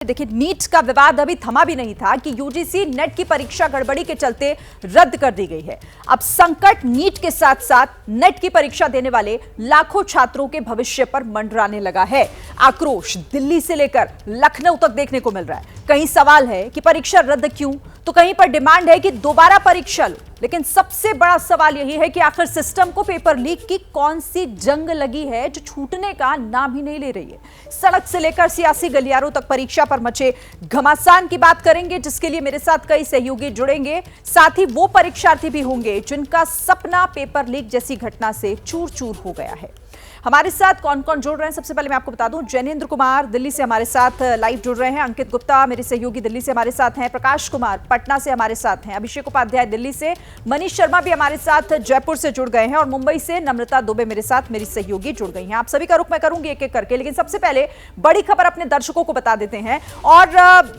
देखिए, नीट का विवाद अभी थमा भी नहीं था कि यूजीसी नेट की परीक्षा गड़बड़ी के चलते रद्द कर दी गई है। अब संकट नीट के साथ साथ नेट की परीक्षा देने वाले लाखों छात्रों के भविष्य पर मंडराने लगा है। आक्रोश दिल्ली से लेकर लखनऊ तक देखने को मिल रहा है। कहीं सवाल है कि परीक्षा रद्द क्यों, तो कहीं पर डिमांड है कि दोबारा परीक्षा लो। लेकिन सबसे बड़ा सवाल यही है कि आखिर सिस्टम को पेपर लीक की कौन सी जंग लगी है जो छूटने का नाम ही नहीं ले रही है। सड़क से लेकर सियासी गलियारों तक परीक्षा पर मचे घमासान की बात करेंगे, जिसके लिए मेरे साथ कई सहयोगी जुड़ेंगे। साथ ही वो परीक्षार्थी भी होंगे जिनका सपना पेपर लीक जैसी घटना से चूर चूर हो गया है। हमारे साथ कौन कौन जुड़ रहे हैं, सबसे पहले मैं आपको बता दूं, जैनेन्द्र कुमार दिल्ली से हमारे साथ लाइव जुड़ रहे हैं। अंकित गुप्ता मेरे सहयोगी दिल्ली से हमारे साथ हैं। प्रकाश कुमार पटना से हमारे साथ हैं। अभिषेक उपाध्याय दिल्ली से। मनीष शर्मा भी हमारे साथ जयपुर से जुड़ गए हैं। और मुंबई से नम्रता दुबे मेरे साथ मेरी सहयोगी जुड़ गई हैं। आप सभी का रुख मैं करूंगी एक एक करके, लेकिन सबसे पहले बड़ी खबर अपने दर्शकों को बता देते हैं। और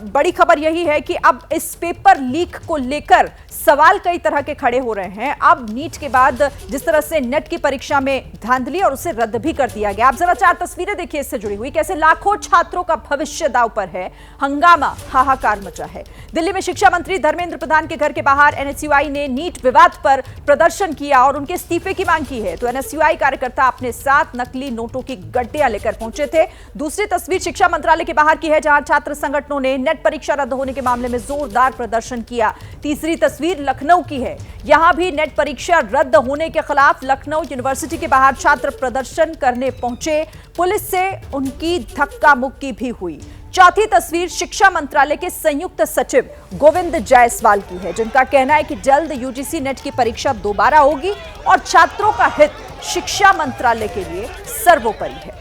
बड़ी खबर यही है कि अब इस पेपर लीक को लेकर सवाल कई तरह के खड़े हो रहे हैं। अब नीट के बाद जिस तरह से नेट की परीक्षा में धांधली और उसे रद्द भी कर दिया गया। आप जरा 4 तस्वीरें देखिए इससे जुड़ी हुई, कैसे लाखों छात्रों का भविष्य दांव पर है। हंगामा, हाहाकार मचा है। दिल्ली में शिक्षा मंत्री धर्मेंद्र प्रधान के घर के बाहर एनएसयूआई ने नीट विवाद पर प्रदर्शन किया और उनके इस्तीफे की मांग की है। तो एनएसयूआई कार्यकर्ता अपने साथ नकली नोटों की गड्डियां लेकर पहुंचे थे। दूसरी तस्वीर शिक्षा मंत्रालय के बाहर की है, जहां छात्र संगठनों ने नेट परीक्षा रद्द होने के मामले में जोरदार प्रदर्शन किया। तीसरी तस्वीर लखनऊ की है। यहां भी नेट परीक्षा रद्द होने के खिलाफ लखनऊ यूनिवर्सिटी के बाहर छात्र प्रदर्शन करने पहुंचे। पुलिस से उनकी धक्का मुक्की भी हुई। चौथी तस्वीर शिक्षा मंत्रालय के संयुक्त सचिव गोविंद जायसवाल की है, जिनका कहना है कि जल्द यूजीसी नेट की परीक्षा दोबारा होगी और छात्रों का हित शिक्षा मंत्रालय के लिए सर्वोपरि है।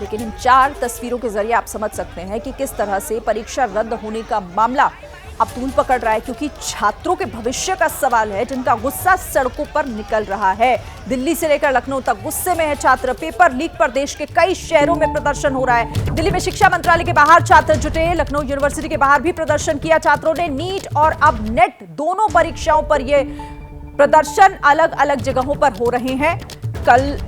लेकिन इन 4 तस्वीरों के जरिए आप समझ सकते हैं कि किस तरह से परीक्षा रद्द होने का मामला अब तूल पकड़ रहा है, क्योंकि छात्रों के भविष्य का सवाल है, जिनका गुस्सा सड़कों पर निकल रहा है। दिल्ली से लेकर लखनऊ तक गुस्से में है छात्र। पेपर लीक पर देश के कई शहरों में प्रदर्शन हो रहा है। दिल्ली में शिक्षा मंत्रालय के बाहर छात्र जुटे। लखनऊ यूनिवर्सिटी के बाहर भी प्रदर्शन किया छात्रों ने। नीट और अब नेट दोनों परीक्षाओं पर ये प्रदर्शन अलग अलग जगहों पर हो रहे हैं। कल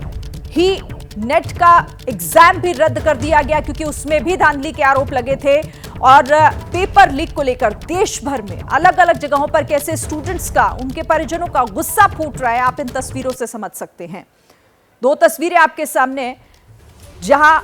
ही नेट का एग्जाम भी रद्द कर दिया गया, क्योंकि उसमें भी धांधली के आरोप लगे थे। और पेपर लीक को लेकर देश भर में अलग अलग जगहों पर कैसे स्टूडेंट्स का, उनके परिजनों का गुस्सा फूट रहा है, आप इन तस्वीरों से समझ सकते हैं। 2 तस्वीरें आपके सामने, जहां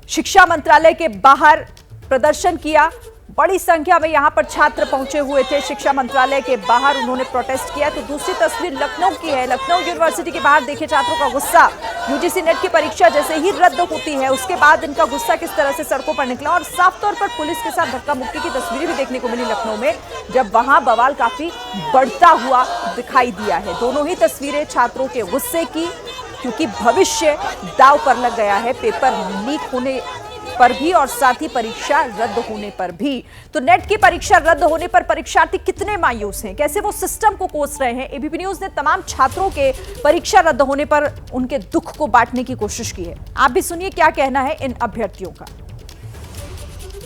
शिक्षा मंत्रालय के बाहर प्रदर्शन किया। बड़ी संख्या में यहां पर छात्र पहुंचे हुए थे शिक्षा मंत्रालय के बाहर, उन्होंने प्रोटेस्ट किया। तो दूसरी तस्वीर लखनऊ की है। लखनऊ यूनिवर्सिटी के बाहर देखिए छात्रों का गुस्सा। यूजीसी नेट की परीक्षा जैसे ही रद्द होती है, उसके बाद इनका गुस्सा किस तरह से सड़कों पर निकला। और साफ तौर पर पुलिस के साथ धक्का मुक्की की तस्वीरें भी देखने को मिली लखनऊ में, जब वहां बवाल काफी बढ़ता हुआ दिखाई दिया है। दोनों ही तस्वीरें छात्रों के गुस्से की, क्योंकि भविष्य दांव पर लग गया है पेपर लीक होने पर भी और साथ ही परीक्षा रद्द होने पर भी। तो नेट की परीक्षा रद्द होने पर परीक्षार्थी कितने मायूस हैं, कैसे वो सिस्टम को कोस रहे हैं। एबीपी न्यूज ने तमाम छात्रों के परीक्षा रद्द होने पर उनके दुख को बांटने की कोशिश की है। आप भी सुनिए क्या कहना है इन अभ्यर्थियों का।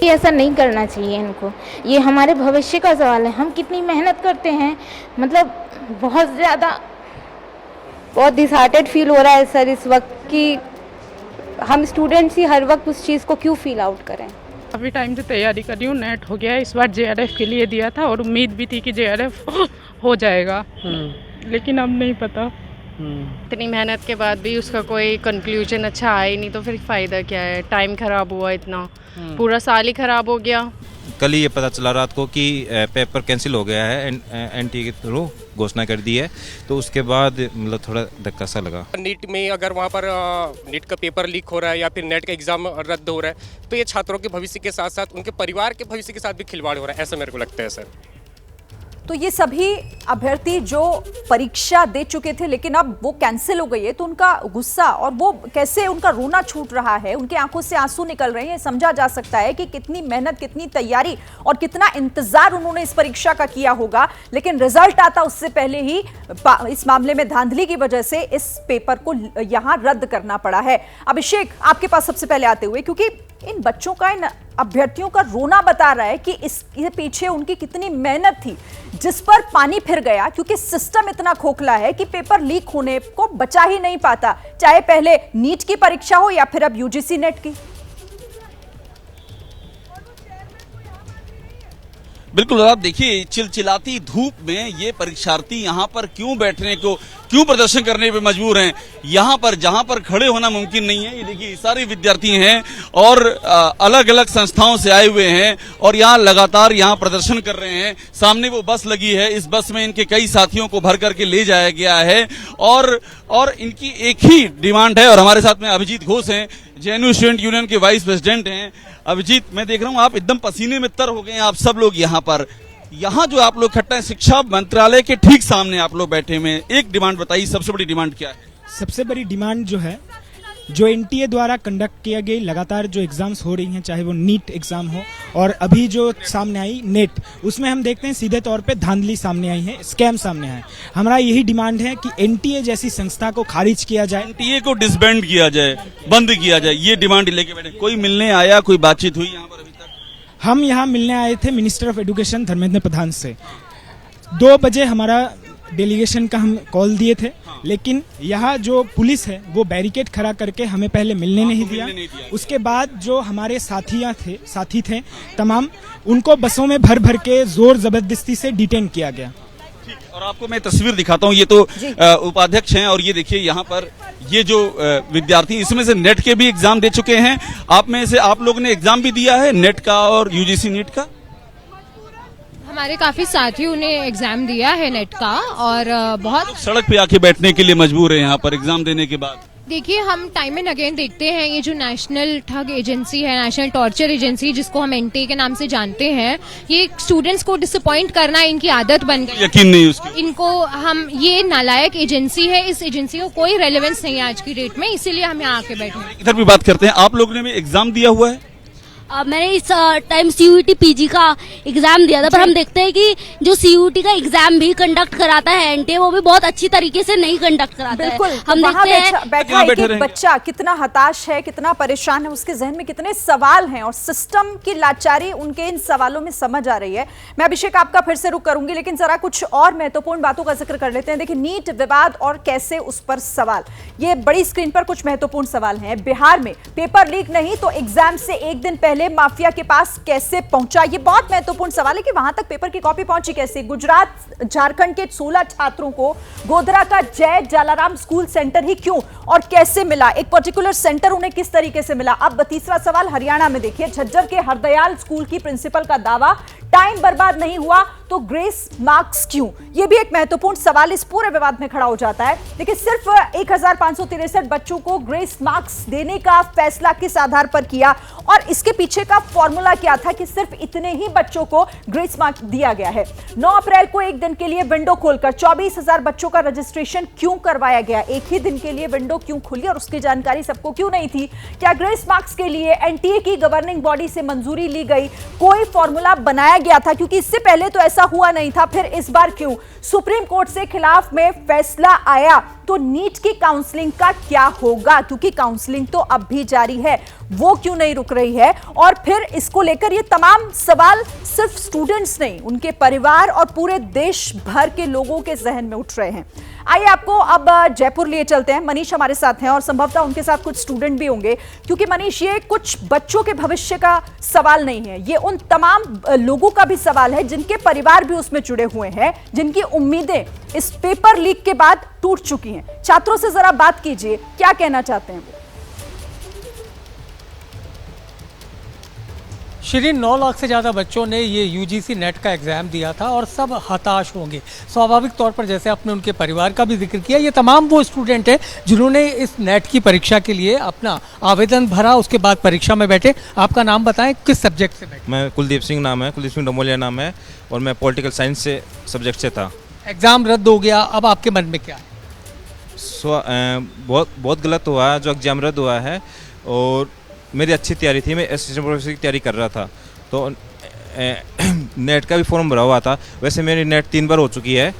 ऐसा नहीं करना चाहिए इनको, ये हमारे भविष्य का सवाल है। हम कितनी मेहनत करते हैं, मतलब बहुत डिसहार्टेड फील हो रहा है सर इस वक्त कि हम स्टूडेंट्स ही हर वक्त उस चीज़ को क्यों फील आउट करें। काफ़ी टाइम से तैयारी कर रही हूँ, नेट हो गया है, इस बार जेआरएफ के लिए दिया था और उम्मीद भी थी कि जेआरएफ हो जाएगा, लेकिन अब नहीं पता। इतनी मेहनत के बाद भी उसका कोई कंक्लूजन अच्छा आया ही नहीं, तो फिर फ़ायदा क्या है। टाइम ख़राब हुआ, इतना पूरा साल ही ख़राब हो गया। कल ही ये पता चला रात को कि पेपर कैंसिल हो गया है, एनटी के थ्रू घोषणा कर दी है। तो उसके बाद मतलब थोड़ा धक्का सा लगा। नीट में अगर वहाँ पर नीट का पेपर लीक हो रहा है या फिर नेट का एग्ज़ाम रद्द हो रहा है, तो ये छात्रों के भविष्य के साथ साथ उनके परिवार के भविष्य के साथ भी खिलवाड़ हो रहा है, ऐसा मेरे को लगता है सर। तो ये सभी अभ्यर्थी जो परीक्षा दे चुके थे, लेकिन अब वो कैंसिल हो गई है, तो उनका गुस्सा और वो कैसे उनका रोना छूट रहा है, उनके आंखों से आंसू निकल रहे हैं, समझा जा सकता है कि कितनी मेहनत, कितनी तैयारी और कितना इंतजार उन्होंने इस परीक्षा का किया होगा। लेकिन रिजल्ट आता उससे पहले ही इस मामले में धांधली की वजह से इस पेपर को यहां रद्द करना पड़ा है। अभिषेक, आपके पास सबसे पहले आते हुए, क्योंकि इन बच्चों का, इन अभ्यर्थियों का रोना बता रहा है कि इसके पीछे उनकी कितनी मेहनत थी, जिस पर पानी फिर गया, क्योंकि सिस्टम इतना खोखला है कि पेपर लीक होने को बचा ही नहीं पाता, चाहे पहले नीट की परीक्षा हो या फिर अब यूजीसी नेट की। बिल्कुल। आप देखिए चिलचिलाती धूप में ये परीक्षार्थी यहाँ पर क्यों बैठने को, क्यों प्रदर्शन करने पे मजबूर हैं। यहाँ पर जहाँ पर खड़े होना मुमकिन नहीं है। ये देखिए सारे विद्यार्थी हैं और अलग अलग संस्थाओं से आए हुए हैं और यहाँ लगातार यहाँ प्रदर्शन कर रहे हैं। सामने वो बस लगी है, इस बस में इनके कई साथियों को भर करके ले जाया गया है और इनकी एक ही डिमांड है। और हमारे साथ में अभिजीत घोष हैं, जेएनयू स्टूडेंट यूनियन के वाइस प्रेसिडेंट हैं। अभिजीत, मैं देख रहा हूँ आप एकदम पसीने में तर हो गए हैं, आप सब लोग यहाँ पर। यहाँ जो आप लोग इकट्ठा है, शिक्षा मंत्रालय के ठीक सामने आप लोग बैठे हुए हैं। एक डिमांड बताइए, सबसे बड़ी डिमांड क्या है? सबसे बड़ी डिमांड जो है, जो एनटीए द्वारा कंडक्ट किया गई लगातार जो एग्जाम्स हो रही हैं, चाहे वो नीट एग्जाम हो और अभी जो सामने आई नेट, उसमें हम देखते हैं सीधे तौर पे धांधली सामने आई है, स्कैम सामने आया है। हमारा यही डिमांड है कि एनटीए जैसी संस्था को खारिज किया जाए, एनटीए को डिसबैंड किया जाए, बंद किया जाए, ये डिमांड लेके बैठे। कोई मिलने आया, कोई बातचीत हुई यहाँ पर अभी तक? हम यहाँ मिलने आए थे minister of education Dharmendra Pradhan से। 2 बजे हमारा डेलीगेशन का हम कॉल दिए थे, लेकिन यहाँ जो पुलिस है वो बैरिकेड खड़ा करके हमें पहले मिलने नहीं दिया। उसके बाद जो हमारे साथी थे तमाम, उनको बसों में भर भर के जोर जबरदस्ती से डिटेन किया गया। और आपको मैं तस्वीर दिखाता हूँ, ये तो उपाध्यक्ष हैं और ये देखिए यहाँ पर ये जो विद्यार्थी, इसमें से नेट के भी एग्जाम दे चुके हैं। आप में से आप लोग ने एग्जाम भी दिया है नेट का और यूजीसी नीट का? हमारे काफी साथियों ने एग्जाम दिया है नेट का और बहुत सड़क पे आके बैठने के लिए मजबूर है यहाँ पर एग्जाम देने के बाद। देखिए, हम टाइम एंड अगेन देखते हैं ये जो नेशनल ठग एजेंसी है, नेशनल टॉर्चर एजेंसी, जिसको हम एनटीए के नाम से जानते हैं, ये स्टूडेंट्स को डिसअपॉइंट करना इनकी आदत बन गई। यकीन नहीं उसकी। इनको हम, ये नालायक एजेंसी है, इस एजेंसी को कोई रेलेवेंस नहीं है आज की डेट में, इसीलिए हम यहाँ आके बैठे हैं। इधर भी बात करते हैं, आप लोगों ने भी एग्जाम दिया हुआ है? मैंने इस टाइम सीयूईटी पीजी का एग्जाम दिया था, पर हम देखते हैं कि जो सीयूईटी का एग्जाम भी कंडक्ट कराता है एनटीए, वो भी बहुत अच्छी तरीके से नहीं कंडक्ट कराता है। हम वहाँ देखते हैं बैठा एक बच्चा कितना हताश है, कितना परेशान है, उसके जहन में कितने सवाल हैं और सिस्टम की लाचारी उनके इन सवालों में समझ आ रही है। मैं अभिषेक आपका फिर से रुक करूंगी, लेकिन जरा कुछ और महत्वपूर्ण बातों का जिक्र कर लेते हैं। देखिए, नीट विवाद और कैसे उस पर सवाल, ये बड़ी स्क्रीन पर कुछ महत्वपूर्ण सवाल हैं। बिहार में पेपर लीक नहीं तो एग्जाम से एक दिन पहले माफिया के पास कैसे पहुंचा, ये बहुत महत्वपूर्ण सवाल है कि वहां तक पेपर की कॉपी पहुंची कैसे। गुजरात झारखंड के 16 छात्रों को गोधरा का जय जलाराम स्कूल सेंटर ही क्यों और कैसे मिला, एक पर्टिकुलर सेंटर उन्हें किस तरीके से मिला। अब तीसरा सवाल हरियाणा में, देखिए झज्जर के हरदयाल स्कूल की प्रिंसिपल का दावा, टाइम बर्बाद नहीं हुआ तो ग्रेस मार्क्स क्यों, यह भी एक महत्वपूर्ण सवाल इस पूरे विवाद में खड़ा हो जाता है। देखिए, सिर्फ 1563 बच्चों को ग्रेस मार्क्स देने का फैसला किस आधार पर किया और इसके पीछे का फॉर्मूला क्या था कि सिर्फ इतने ही बच्चों को ग्रेस मार्क्स दिया गया है। 9 अप्रैल को एक दिन के लिए विंडो खोलकर 24,000 बच्चों का रजिस्ट्रेशन क्यों करवाया गया, एक ही दिन के लिए विंडो क्यों खुली और उसकी जानकारी सबको क्यों नहीं थी। क्या ग्रेस मार्क्स के लिए एनटीए की गवर्निंग बॉडी से मंजूरी ली गई, कोई फॉर्मूला बनाया गया था, क्योंकि इससे पहले तो ऐसा हुआ नहीं था। फिर इस बार क्यों सुप्रीम कोर्ट से खिलाफ में फैसला आया तो नीट की काउंसलिंग का क्या होगा, क्योंकि काउंसलिंग तो अब भी जारी है, वो क्यों नहीं रुक रही है। और फिर इसको लेकर ये तमाम सवाल सिर्फ स्टूडेंट्स नहीं, उनके परिवार और पूरे देश भर के लोगों के जहन में उठ रहे हैं। आइए आपको अब जयपुर लिए चलते हैं। मनीष हमारे साथ हैं और संभवतः उनके साथ कुछ स्टूडेंट भी होंगे, क्योंकि मनीष, ये कुछ बच्चों के भविष्य का सवाल नहीं है, ये उन तमाम लोगों का भी सवाल है जिनके परिवार भी उसमें जुड़े हुए हैं, जिनकी उम्मीदें इस पेपर लीक के बाद टूट चुकी हैं। छात्रों से जरा बात कीजिए, क्या कहना चाहते हैं वो? श्री 9 लाख से ज़्यादा बच्चों ने ये यूजीसी नेट का एग्ज़ाम दिया था और सब हताश होंगे स्वाभाविक तौर पर। जैसे आपने उनके परिवार का भी जिक्र किया, ये तमाम वो स्टूडेंट हैं जिन्होंने इस नेट की परीक्षा के लिए अपना आवेदन भरा, उसके बाद परीक्षा में बैठे। आपका नाम बताएं, किस सब्जेक्ट से बैठे? मैं कुलदीप सिंह नाम है, कुलदीप सिंह डोमोलिया नाम है और मैं पॉलिटिकल साइंस से सब्जेक्ट से था। एग्ज़ाम रद्द हो गया, अब आपके मन में क्या है? बहुत गलत हुआ जो एग्जाम रद्द हुआ है और मेरी अच्छी तैयारी थी, मैं असिस्टेंट प्रोफेसर की तैयारी कर रहा था, तो नेट का भी फॉर्म भरा हुआ था। वैसे मेरी नेट 3 बार हो चुकी है,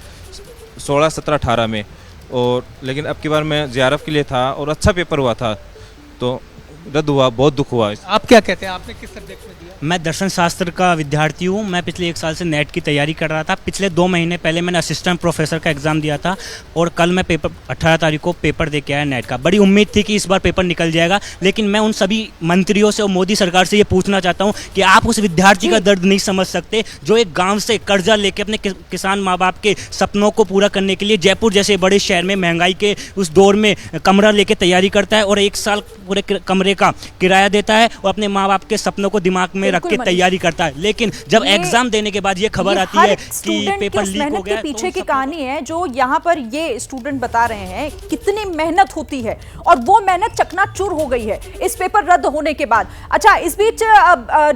16, 17, 18 में, और लेकिन अब की बार मैं जेआरएफ के लिए था और अच्छा पेपर हुआ था, तो रद्द हुआ, बहुत दुख हुआ। आप क्या कहते हैं, आपने किस सब्जेक्ट में दिया? मैं दर्शन शास्त्र का विद्यार्थी हूँ। मैं पिछले 1 साल से नेट की तैयारी कर रहा था। पिछले 2 महीने पहले मैंने असिस्टेंट प्रोफेसर का एग्ज़ाम दिया था और कल मैं 18 तारीख को पेपर दे के आया नेट का। बड़ी उम्मीद थी कि इस बार पेपर निकल जाएगा, लेकिन मैं उन सभी मंत्रियों से और मोदी सरकार से ये पूछना चाहता हूँ कि आप उस विद्यार्थी का दर्द नहीं समझ सकते जो एक गाँव से कर्जा लेके अपने किसान माँ बाप के सपनों को पूरा करने के लिए जयपुर जैसे बड़े शहर में महंगाई के उस दौर में कमरा लेके तैयारी करता है और 1 साल पूरे कमरे का किराया देता है और अपने माँ बाप के सपनों को दिमाग में रख के तैयारी करता है। लेकिन जब एग्जाम देने के बाद ये खबर आती है कि पेपर लीक हो गया, के पीछे की कहानी है जो यहाँ पर ये स्टूडेंट बता रहे हैं कितनी मेहनत होती है और वो मेहनत चकनाचूर हो गई है इस पेपर रद्द होने के बाद। अच्छा, इस बीच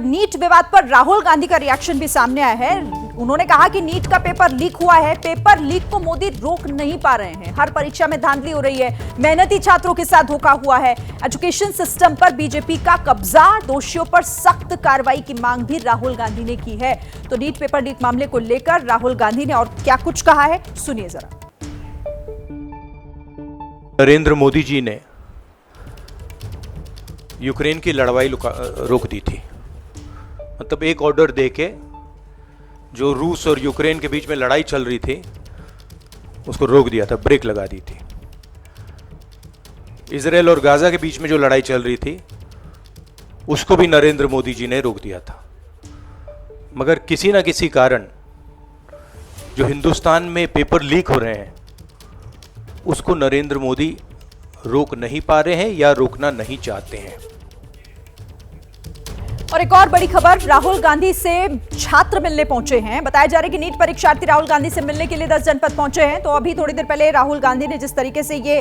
नीट विवाद पर राहुल गांधी का रिएक्शन भी सामने आया है। उन्होंने कहा कि नीट का पेपर लीक हुआ है, पेपर लीक को मोदी रोक नहीं पा रहे हैं, हर परीक्षा में धांधली हो रही है, मेहनती छात्रों के साथ धोखा हुआ है, एजुकेशन सिस्टम पर बीजेपी का कब्जा, दोषियों पर सख्त कार्रवाई की मांग भी राहुल गांधी ने की है। तो नीट पेपर लीक मामले को लेकर राहुल गांधी ने और क्या कुछ कहा है, सुनिए जरा। नरेंद्र मोदी जी ने यूक्रेन की लड़ाई रोक दी थी। मतलब एक ऑर्डर देके जो रूस और यूक्रेन के बीच में लड़ाई चल रही थी उसको रोक दिया था, ब्रेक लगा दी थी। इजराइल और गाजा के बीच में जो लड़ाई चल रही थी उसको भी नरेंद्र मोदी जी ने रोक दिया था। मगर किसी ना किसी कारण जो हिंदुस्तान में पेपर लीक हो रहे हैं उसको नरेंद्र मोदी रोक नहीं पा रहे हैं या रोकना नहीं चाहते हैं। और एक और बड़ी खबर, राहुल गांधी से छात्र मिलने पहुंचे हैं। बताया जा रहा है कि नीट परीक्षार्थी राहुल गांधी से मिलने के लिए 10 जनपद पहुंचे हैं। तो अभी थोड़ी देर पहले राहुल गांधी ने जिस तरीके से ये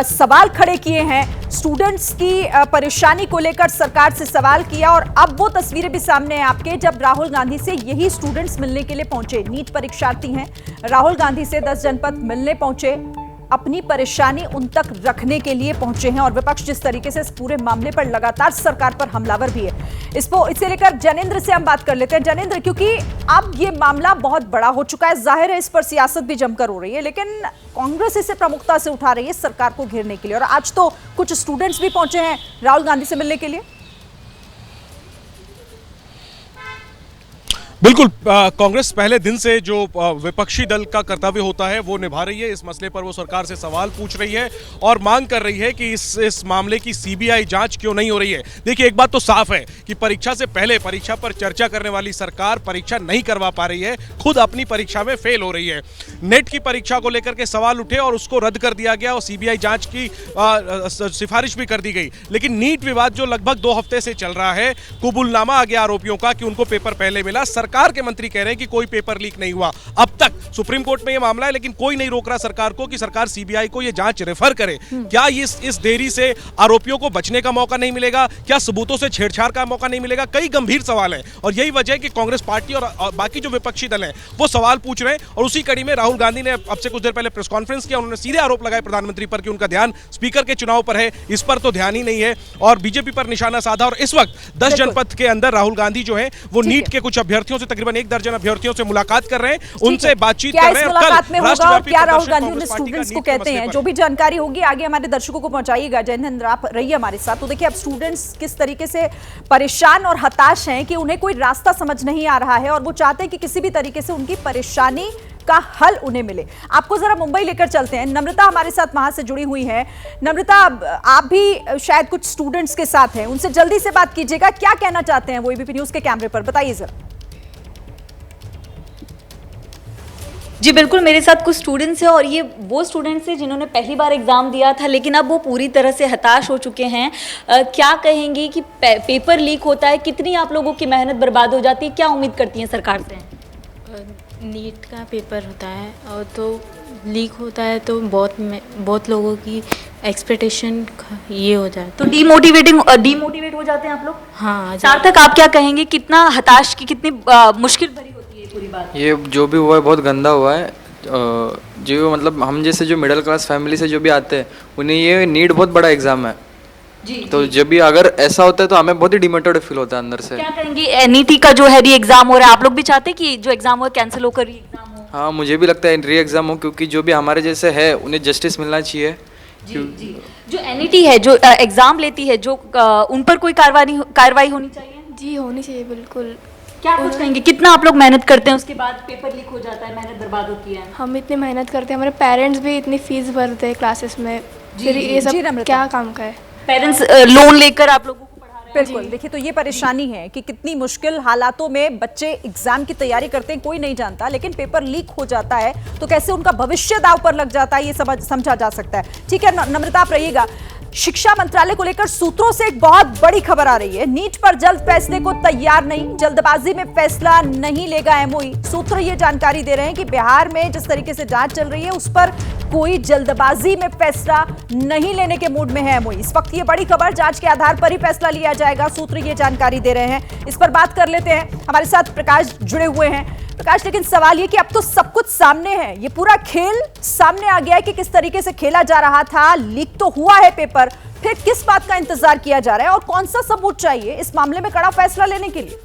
सवाल खड़े किए हैं, स्टूडेंट्स की परेशानी को लेकर सरकार से सवाल किया और अब वो तस्वीरें भी सामने हैं आपके जब राहुल गांधी से यही स्टूडेंट्स मिलने के लिए पहुंचे। नीट परीक्षार्थी हैं, राहुल गांधी से 10 जनपद मिलने पहुंचे, अपनी परेशानी उन तक रखने के लिए पहुंचे हैं और विपक्ष जिस तरीके से इस पूरे मामले पर लगातार सरकार पर हमलावर भी है। इसे लेकर जनेंद्र से हम बात कर लेते हैं। जनेंद्र, क्योंकि अब ये मामला बहुत बड़ा हो चुका है, जाहिर है इस पर सियासत भी जमकर हो रही है, लेकिन कांग्रेस इसे प्रमुखता से उठा रही है सरकार को घेरने के लिए और आज तो कुछ स्टूडेंट्स भी पहुंचे हैं राहुल गांधी से मिलने के लिए। बिल्कुल, कांग्रेस पहले दिन से जो विपक्षी दल का कर्तव्य होता है वो निभा रही है। इस मसले पर वो सरकार से सवाल पूछ रही है और मांग कर रही है कि इस मामले की सीबीआई जांच क्यों नहीं हो रही है। देखिए, एक बात तो साफ है कि परीक्षा से पहले परीक्षा पर चर्चा करने वाली सरकार परीक्षा नहीं करवा पा रही है, खुद अपनी परीक्षा में फेल हो रही है। नेट की परीक्षा को लेकर के सवाल उठे और उसको रद्द कर दिया गया और सीबीआई जांच की सिफारिश भी कर दी गई। लेकिन नीट विवाद जो लगभग 2 हफ्ते से चल रहा है, कबूलनामा आ गया आरोपियों का कि उनको पेपर पहले मिला। सरकार के मंत्री कह रहे हैं कि कोई पेपर लीक नहीं हुआ। अब तक सुप्रीम कोर्ट में यह मामला है, लेकिन कोई नहीं रोक रहा सरकार को कि सरकार सीबीआई को यह जांच रेफर करे। क्या इस देरी से आरोपियों को बचने का मौका नहीं मिलेगा? क्या सबूतों से छेड़छाड़ का मौका नहीं मिलेगा? कई गंभीर सवाल हैं और यही वजह है कि कांग्रेस पार्टी और बाकी जो विपक्षी दल हैं वो सवाल पूछ रहे हैं। और उसी कड़ी में राहुल गांधी ने अब से कुछ देर पहले प्रेस कॉन्फ्रेंस किया। उन्होंने सीधे आरोप लगाए प्रधानमंत्री पर कि उनका ध्यान स्पीकर के चुनाव पर है, इस पर तो ध्यान ही नहीं है और बीजेपी पर निशाना साधा। और इस वक्त 10 जनपद के अंदर राहुल गांधी जो है वो नीट के कुछ अभ्यर्थियों से, तकरीबन 1 दर्जन अभ्यर्थियों से मुलाकात कर रहे हैं, उनसे बातचीत कर रहे हैं। मुलाकात में होगा और क्या राहुल गांधी उन स्टूडेंट्स को कहते हैं, जो भी जानकारी होगी आगे हमारे दर्शकों को पहुंचाइएगा। जयेंद्र, आप रहिए हमारे साथ। तो देखिए, अब स्टूडेंट्स किस तरीके से परेशान और हताश हैं कि उन्हें कोई रास्ता समझ नहीं आ रहा है और वो चाहते हैं कि किसी भी तरीके से उनकी परेशानी का हल उन्हें मिले। आपको जरा मुंबई लेकर चलते हैं। नम्रता हमारे साथ वहां से जुड़ी हुई है। नम्रता, आप भी शायद कुछ स्टूडेंट्स के साथ हैं, उनसे जल्दी से बात कीजिएगा, क्या कहना चाहते हैं वो एबीपी न्यूज के कैमरे पर, बताइए जरा। जी बिल्कुल, मेरे साथ कुछ स्टूडेंट्स हैं और ये वो स्टूडेंट्स हैं जिन्होंने पहली बार एग्ज़ाम दिया था, लेकिन अब वो पूरी तरह से हताश हो चुके हैं। क्या कहेंगी कि पेपर लीक होता है, कितनी आप लोगों की मेहनत बर्बाद हो जाती है, क्या उम्मीद करती हैं सरकार से? नीट का पेपर होता है और तो लीक होता है तो बहुत लोगों की एक्सपेक्टेशन ये हो जाता है, तो डीमोटिवेट हो जाते हैं आप लोग। हाँ, सार्थक, आप क्या कहेंगे, कितना हताश की, कितनी मुश्किल भरी होती है पूरी बात? ये जो भी हुआ है बहुत गंदा हुआ है। जो मतलब हम जैसे जो मिडिल क्लास फैमिली से जो भी आते हैं उन्हें ये नीट बहुत बड़ा एग्जाम है जी, तो जब भी अगर ऐसा होता है तो हमें बहुत ही डिमोटिवेटेड फील होता है अंदर से। क्या कहेंगे, एनईटी का जो है री एग्जाम हो रहा है, आप लोग भी चाहते हैं कि जो एग्जाम हुआ कैंसिल होकर री एग्जाम हो? हाँ, मुझे भी लगता है री एग्जाम हो, क्योंकि जो भी हमारे जैसे है उन्हें जस्टिस मिलना चाहिए। जी। जो एनईटी है, जो एग्जाम लेती है, जो उन पर कोई कार्रवाई होनी चाहिए? जी होनी चाहिए, बिल्कुल। क्या कुछ कहेंगे, कितना आप लोग मेहनत करते हैं, उसके बाद पेपर लीक हो जाता है, मेहनत बर्बाद होती है? हम इतनी मेहनत करते हैं, हमारे पेरेंट्स भी इतनी फीस भरते हैं क्लासेस में, फिर ये सब क्या काम का है? पेरेंट्स लोन लेकर आप लोगों को पढ़ा रहे हैं? बिल्कुल, देखिए तो ये परेशानी है कि कितनी मुश्किल हालातों में बच्चे एग्जाम की तैयारी करते हैं, कोई नहीं जानता, लेकिन पेपर लीक हो जाता है तो कैसे उनका भविष्य दांव पर लग जाता है, ये समझा जा सकता है। ठीक है नम्रता, आप रहिएगा। शिक्षा मंत्रालय को लेकर सूत्रों से एक बहुत बड़ी खबर आ रही है। नीट पर जल्द फैसले को तैयार नहीं, जल्दबाजी में फैसला नहीं लेगा एमओई। सूत्र ये जानकारी दे रहे हैं कि बिहार में जिस तरीके से जांच चल रही है उस पर कोई जल्दबाजी में फैसला नहीं लेने के मूड में है एमओई। इस वक्त ये बड़ी खबर, जांच के आधार पर ही फैसला लिया जाएगा, सूत्र ये जानकारी दे रहे हैं। इस पर बात कर लेते हैं, हमारे साथ प्रकाश जुड़े हुए हैं। प्रकाश, लेकिन सवाल ये कि अब तो सब कुछ सामने है, ये पूरा खेल सामने आ गया है कि किस तरीके से खेला जा रहा था, लीक तो हुआ है पेपर, फिर किस बात का इंतजार किया जा रहा है और कौन सा सबूत चाहिए इस मामले में कड़ा फैसला लेने के लिए?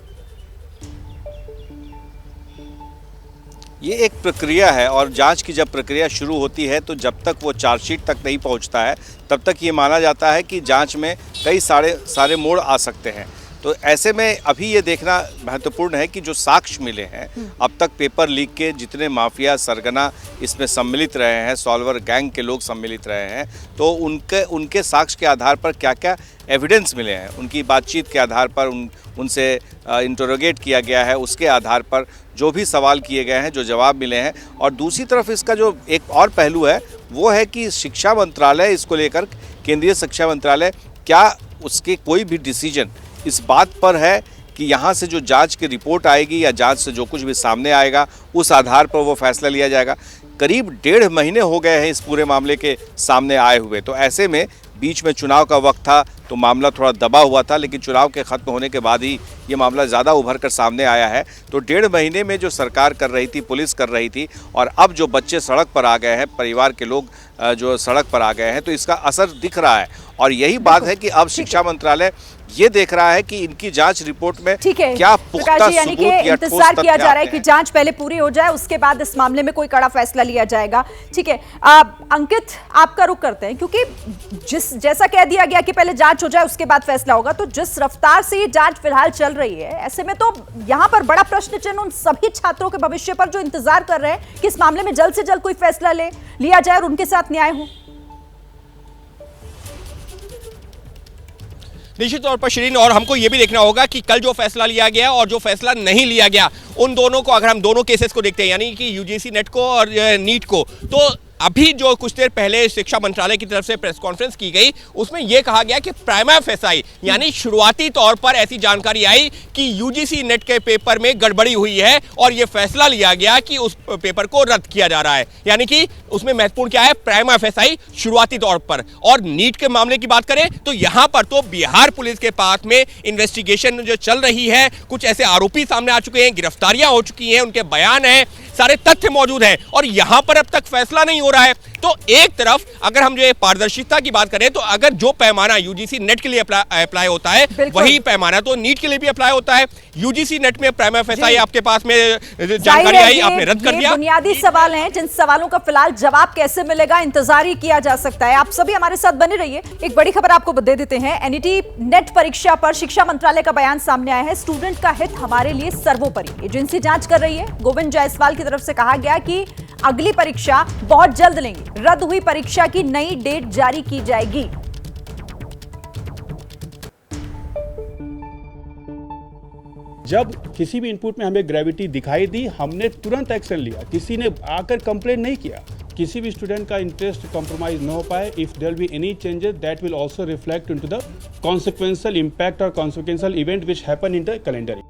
ये एक प्रक्रिया है और जांच की जब प्रक्रिया शुरू होती है तो जब तक वो चार्जशीट तक नहीं पहुंचता है तब तक ये माना जाता है कि जांच में कई सारे मोड़ आ सकते हैं। तो ऐसे में अभी ये देखना महत्वपूर्ण है कि जो साक्ष्य मिले हैं अब तक पेपर लीक के, जितने माफिया सरगना इसमें सम्मिलित रहे हैं, सॉल्वर गैंग के लोग सम्मिलित रहे हैं, तो उनके साक्ष्य के आधार पर क्या क्या एविडेंस मिले हैं, उनकी बातचीत के आधार पर उनसे इंटरोगेट किया गया है, उसके आधार पर जो भी सवाल किए गए हैं, जो जवाब मिले हैं। और दूसरी तरफ इसका जो एक और पहलू है वो है कि शिक्षा मंत्रालय इसको लेकर, केंद्रीय शिक्षा मंत्रालय, क्या उसके कोई भी डिसीजन इस बात पर है कि यहाँ से जो जांच की रिपोर्ट आएगी या जांच से जो कुछ भी सामने आएगा उस आधार पर वो फैसला लिया जाएगा। करीब 1.5 महीने हो गए हैं इस पूरे मामले के सामने आए हुए, तो ऐसे में बीच में चुनाव का वक्त था तो मामला थोड़ा दबा हुआ था, लेकिन चुनाव के ख़त्म होने के बाद ही ये मामला ज़्यादा उभर कर सामने आया है। तो 1.5 महीने में जो सरकार कर रही थी, पुलिस कर रही थी, और अब जो बच्चे सड़क पर आ गए हैं, परिवार के लोग जो सड़क पर आ गए हैं, तो इसका असर दिख रहा है। और यही बात है कि अब शिक्षा मंत्रालय ये देख रहा है कि इनकी जांच रिपोर्ट में क्या पुख्ता सबूत या इंतजार किया जा रहा है कि जांच पहले पूरी हो जाए, उसके बाद इस मामले में कोई कड़ा फैसला लिया जाएगा। ठीक है अंकित, आपका रुख करते हैं, क्योंकि जैसा कह दिया गया कि पहले जांच हो जाए उसके बाद फैसला होगा, तो जिस रफ्तार से ये जांच फिलहाल चल रही है, ऐसे में तो यहाँ पर बड़ा प्रश्न चिन्ह उन सभी छात्रों के भविष्य पर जो इंतजार कर रहे हैं कि इस मामले में जल्द से जल्द कोई फैसला लिया जाए और उनके साथ न्याय हो। निश्चित तौर पर शिरीन, और हमको ये भी देखना होगा कि कल जो फैसला लिया गया और जो फैसला नहीं लिया गया, उन दोनों को अगर हम दोनों केसेस को देखते हैं, यानी कि यूजीसी नेट को और नीट को, तो अभी जो कुछ देर पहले शिक्षा मंत्रालय की तरफ से प्रेस कॉन्फ्रेंस की गई उसमें यह कहा गया कि प्राइमा फेसाई, यानी शुरुआती तौर पर ऐसी जानकारी आई कि यूजीसी नेट के पेपर में गड़बड़ी हुई है और यह फैसला लिया गया कि उस पेपर को रद्द किया जा रहा है। यानी कि उसमें महत्वपूर्ण क्या है, प्राइमा फेसाई शुरुआती तौर पर। और नीट के मामले की बात करें तो यहां पर तो बिहार पुलिस के पास में इन्वेस्टिगेशन जो चल रही है, कुछ ऐसे आरोपी सामने आ चुके हैं, गिरफ्तारियां हो चुकी हैं, उनके बयान हैं, सारे तथ्य मौजूद हैं, और यहां पर अब तक फैसला नहीं हो रहा है। तो एक तरफ अगर हम जो पारदर्शिता की बात करें तो अगर जो पैमाना यूजीसी नेट के लिए अप्लाई होता है वही पैमाना तो नीट के लिए भी अप्लाई होता है। यूजीसी नेट में प्राइमा फेसाई आपके पास में जानकारी आई, आपने रद्द कर दिया। बुनियादी सवाल हैं जिन सवालों का फिलहाल जवाब कैसे मिलेगा, इंतजार ही किया जा सकता है। आप सभी हमारे साथ बने रहिए। एक बड़ी खबर आपको दे देते हैं, एनईटी नेट परीक्षा पर शिक्षा मंत्रालय का बयान सामने आया है। स्टूडेंट का हित हमारे लिए सर्वोपरि, एजेंसी जांच कर रही है। गोविंद जायसवाल की तरफ से कहा गया कि अगली परीक्षा बहुत जल्द लेंगे, रद्द हुई परीक्षा की नई डेट जारी की जाएगी। जब किसी भी इनपुट में हमें ग्रेविटी दिखाई दी, हमने तुरंत एक्शन लिया, किसी ने आकर कंप्लेंट नहीं किया। किसी भी स्टूडेंट का इंटरेस्ट कॉम्प्रोमाइज न हो पाए। If there be any changes that will also reflect into the consequential impact और consequential event which happen in the calendar.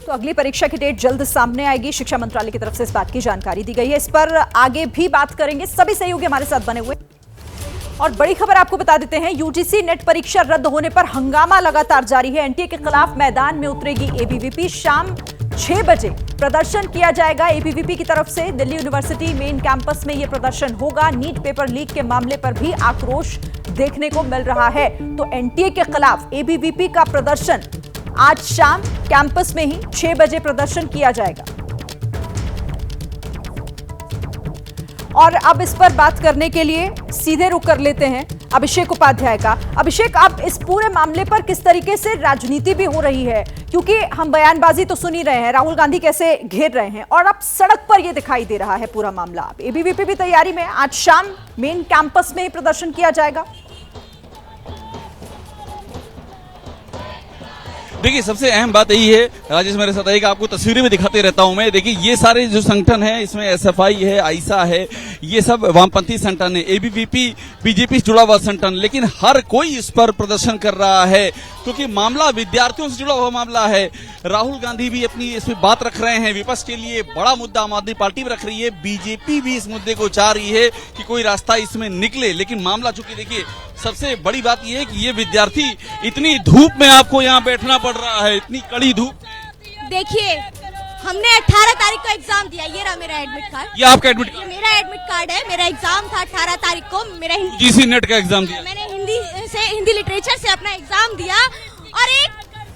तो अगली परीक्षा की डेट जल्द सामने आएगी, शिक्षा मंत्रालय की तरफ से इस बात की जानकारी दी गई है। इस पर आगे भी बात करेंगे, सभी सहयोगी हमारे साथ बने हुए। और बड़ी खबर आपको बता देते हैं, यूजीसी नेट परीक्षा रद्द होने पर हंगामा लगातार जारी है। एनटीए के खिलाफ मैदान में उतरेगी एबीवीपी। शाम 6 बजे प्रदर्शन किया जाएगा एबीवीपी की तरफ से। दिल्ली यूनिवर्सिटी मेन कैंपस में यह प्रदर्शन होगा। नीट पेपर लीक के मामले पर भी आक्रोश देखने को मिल रहा है। तो एनटीए के खिलाफ एबीवीपी का प्रदर्शन आज शाम कैंपस में ही 6 बजे प्रदर्शन किया जाएगा। और अब इस पर बात करने के लिए सीधे रुख कर लेते हैं अभिषेक उपाध्याय का। अभिषेक, अब इस पूरे मामले पर किस तरीके से राजनीति भी हो रही है, क्योंकि हम बयानबाजी तो सुन ही रहे हैं, राहुल गांधी कैसे घेर रहे हैं, और अब सड़क पर यह दिखाई दे रहा है पूरा मामला। एबीवीपी भी तैयारी में, आज शाम मेन कैंपस में ही प्रदर्शन किया जाएगा। देखिए, सबसे अहम बात यही है, राजेश मेरे साथ आएगा, आपको तस्वीरें भी दिखाते रहता हूं मैं। देखिए, ये सारे जो संगठन है, इसमें एसएफआई है, आईसा है, ये सब वामपंथी संगठन है, एबीवीपी बीजेपी से जुड़ा हुआ संगठन, लेकिन हर कोई इस पर प्रदर्शन कर रहा है क्योंकि मामला विद्यार्थियों से जुड़ा हुआ मामला है। राहुल गांधी भी अपनी इसमें बात रख रहे हैं, विपक्ष के लिए बड़ा मुद्दा आम आदमी पार्टी भी रख रही है, बीजेपी भी इस मुद्दे को चाह रही है कि कोई रास्ता इसमें निकले। लेकिन मामला, चूंकि देखिए सबसे बड़ी बात यह है कि ये विद्यार्थी, इतनी धूप में आपको यहाँ बैठना पड़ रहा है, इतनी कड़ी धूप। देखिए, हमने 18 तारीख को एग्जाम दिया, ये रहा मेरा एडमिट कार्ड। ये आपका एडमिट कार्ड? मेरा एडमिट कार्ड है, मेरा एग्जाम था 18 तारीख को। मेरा यूजीसी नेट का एग्जाम दिया? मैंने हिंदी लिटरेचर से अपना एग्जाम दिया, और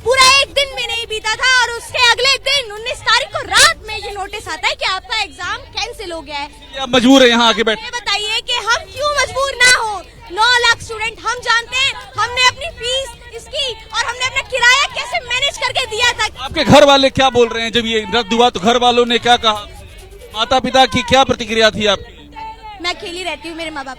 पूरा एक दिन भी नहीं बीता था, और उसके अगले दिन 19 तारीख को रात में ये नोटिस आता है कि आपका एग्जाम कैंसिल हो गया है। आप मजबूर है यहाँ आके बैठे? बताइए कि हम क्यों मजबूर ना हो। 9 लाख स्टूडेंट, हम जानते हैं, हमने अपनी फीस इसकी और हमने अपना किराया कैसे मैनेज करके दिया था। आपके घर वाले क्या बोल रहे हैं जब ये रद्द हुआ, तो घर वालों ने क्या कहा? माता पिता की क्या प्रतिक्रिया थी आपकी? मैं अकेली रहती हूँ, मेरे माँ बाप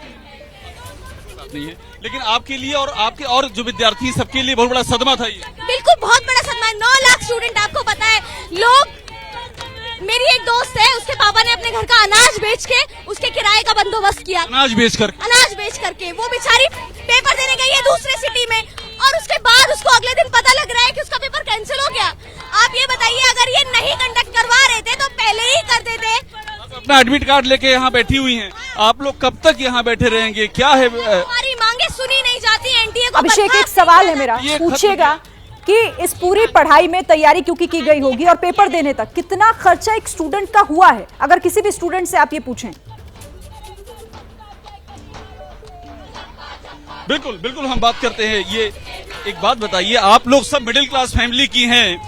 नहीं है, लेकिन आपके लिए और आपके और जो विद्यार्थी, सबके लिए बहुत बड़ा सदमा था ये। बिल्कुल, बहुत बड़ा सदमा है। 9 लाख स्टूडेंट, आपको पता है, लोग, मेरी एक दोस्त है, उसके पापा ने अपने घर का अनाज बेच के उसके किराए का बंदोबस्त किया। अनाज बेच करके वो बेचारी पेपर देने गई है दूसरे सिटी में, और उसके बाद उसको अगले दिन पता लग रहा है कि उसका पेपर कैंसिल हो गया। आप ये बताइए, अगर ये नहीं कंडक्ट करवा रहे थे तो पहले ही कर देते। अपना एडमिट कार्ड लेके यहाँ बैठी हुई हैं, आप लोग कब तक यहाँ बैठे रहेंगे? क्या है? हमारी मांगे सुनी नहीं जाती, एनटीए को। अभिषेक, एक सवाल है मेरा, पूछिएगा कि इस पूरी पढ़ाई में तैयारी क्योंकि की गई होगी और पेपर देने तक कितना खर्चा एक स्टूडेंट का हुआ है, अगर किसी भी स्टूडेंट से आप ये पूछें? बिल्कुल बिल्कुल, हम बात करते हैं। ये एक बात बताइए, आप लोग सब मिडिल क्लास फैमिली की हैं,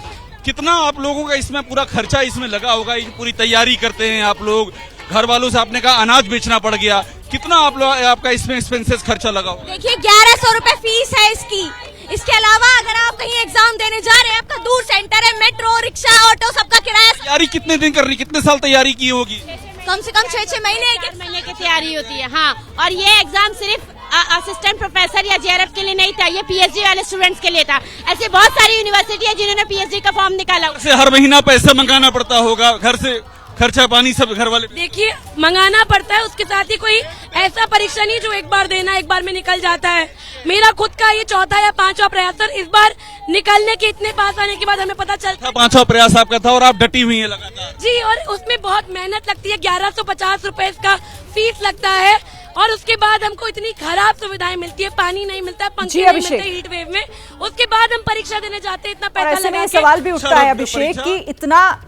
कितना आप लोगों का इसमें पूरा खर्चा इसमें लगा होगा? ये पूरी तैयारी करते हैं आप लोग, घर वालों से आपने कहा अनाज बेचना पड़ गया, कितना आप लोग, आपका इसमें एक्सपेंसेस खर्चा लगा होगा? देखिए, 1100 रुपए फीस है इसकी। इसके अलावा अगर आप कहीं एग्जाम देने जा रहे हैं, आपका दूर सेंटर है, मेट्रो, रिक्शा, ऑटो, सबका किराया। तैयारी कितने दिन कर रही, कितने साल तैयारी की होगी? कम से कम 6-6 महीने की तैयारी होती है। हाँ, और ये एग्जाम सिर्फ असिस्टेंट प्रोफेसर या जेआरएफ के लिए नहीं था, ये पीएचडी वाले स्टूडेंट्स के लिए था। ऐसे बहुत सारी यूनिवर्सिटी है जिन्होंने पीएचडी का फॉर्म निकाला। हर महीना पैसा मंगाना पड़ता होगा, घर से खर्चा पानी सब घर वाले? देखिए, मंगाना पड़ता है, उसके साथ ही कोई ऐसा परीक्षा नहीं जो एक बार देना एक बार में निकल जाता है। मेरा खुद का ये 4था या 5वां प्रयास था। इस बार निकलने के इतने पास आने के बाद हमें पता चलता 5वां प्रयास आपका था, और आप डटी हुई है लगातार? जी, और उसमें बहुत मेहनत लगती है। 1150 रुपए इसका फीस लगता है, और उसके बाद हमको इतनी खराब सुविधाएं मिलती है, पानी नहीं मिलता है, पंखे नहीं मिलते हीट वेव में। उसके बाद हम परीक्षा देने जाते हैं, इतना पैसा लगा के। सवाल भी उठता है अभिषेक कि